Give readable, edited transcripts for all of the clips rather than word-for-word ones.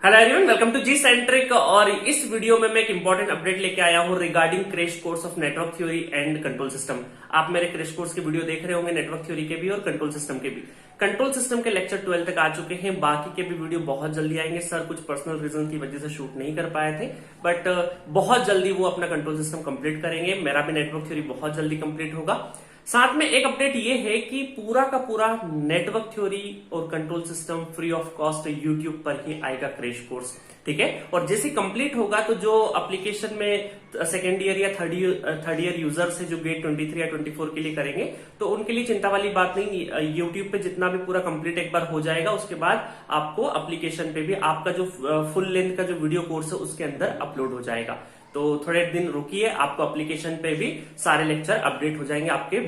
Hello everyone, welcome to G Centric. और इस video में मैं एक इंपॉर्टेंट अपडेट लेके आया हूँ regarding crash course of network theory and control system. आप मेरे क्रैश कोर्स के वीडियो देख रहे होंगे, नेटवर्क थ्योरी के भी और कंट्रोल सिस्टम के भी। कंट्रोल सिस्टम के लेक्चर 12 तक आ चुके हैं, बाकी के भी वीडियो बहुत जल्दी आएंगे। सर कुछ पर्सनल रीजन की वजह से शूट नहीं कर पाए थे, बट बहुत जल्दी वो अपना कंट्रोल सिस्टम कंप्लीट करेंगे। मेरा भी नेटवर्क थ्योरी बहुत जल्दी कंप्लीट होगा। साथ में एक अपडेट ये है कि पूरा का पूरा नेटवर्क थ्योरी और control system free of cost YouTube पर ही आएगा क्रैश कोर्स, ठीक है। और जैसे कंप्लीट होगा तो जो एप्लीकेशन में सेकेंड ईयर या थर्ड ईयर यूजर्स है जो गेट 23 या 24 के लिए करेंगे, तो उनके लिए चिंता वाली बात नहीं। यूट्यूब पे जितना भी पूरा कंप्लीट एक बार हो जाएगा, उसके बाद आपको एप्लीकेशन पे भी आपका जो फुल लेंथ का जो वीडियो कोर्स है उसके अंदर अपलोड हो जाएगा। तो थोड़े दिन रुकिए, आपको एप्लीकेशन पे भी सारे लेक्चर अपडेट हो जाएंगे आपके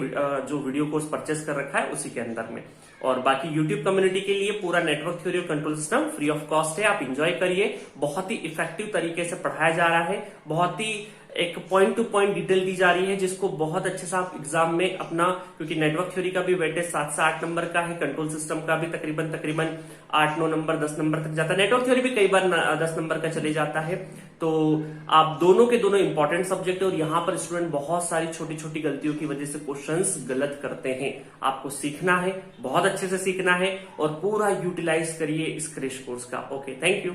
जो वीडियो कोर्स परचेस कर रखा है उसी के अंदर में। और बाकी यूट्यूब कम्युनिटी के लिए पूरा नेटवर्क थ्योरी और control system free of cost है, आप इंजॉय करिए। बहुत ही इफेक्टिव तरीके से पढ़ाया जा रहा है, बहुत ही एक पॉइंट टू पॉइंट डिटेल दी जा रही है, जिसको बहुत अच्छे से आप एग्जाम में अपना, क्योंकि नेटवर्क थ्योरी का भी वेटेज 7 से 8 नंबर का है, कंट्रोल सिस्टम का भी तकरीबन 8-9 नंबर 10 नंबर तक जाता है, नेटवर्क थ्योरी भी कई बार 10 नंबर का चले जाता है। तो आप दोनों के दोनों इंपॉर्टेंट सब्जेक्ट है और यहाँ पर स्टूडेंट बहुत सारी छोटी छोटी गलतियों की वजह से क्वेश्चंस गलत करते हैं। आपको सीखना है, बहुत अच्छे से सीखना है और पूरा यूटिलाइज करिए इस क्रैश कोर्स का। Okay, thank you.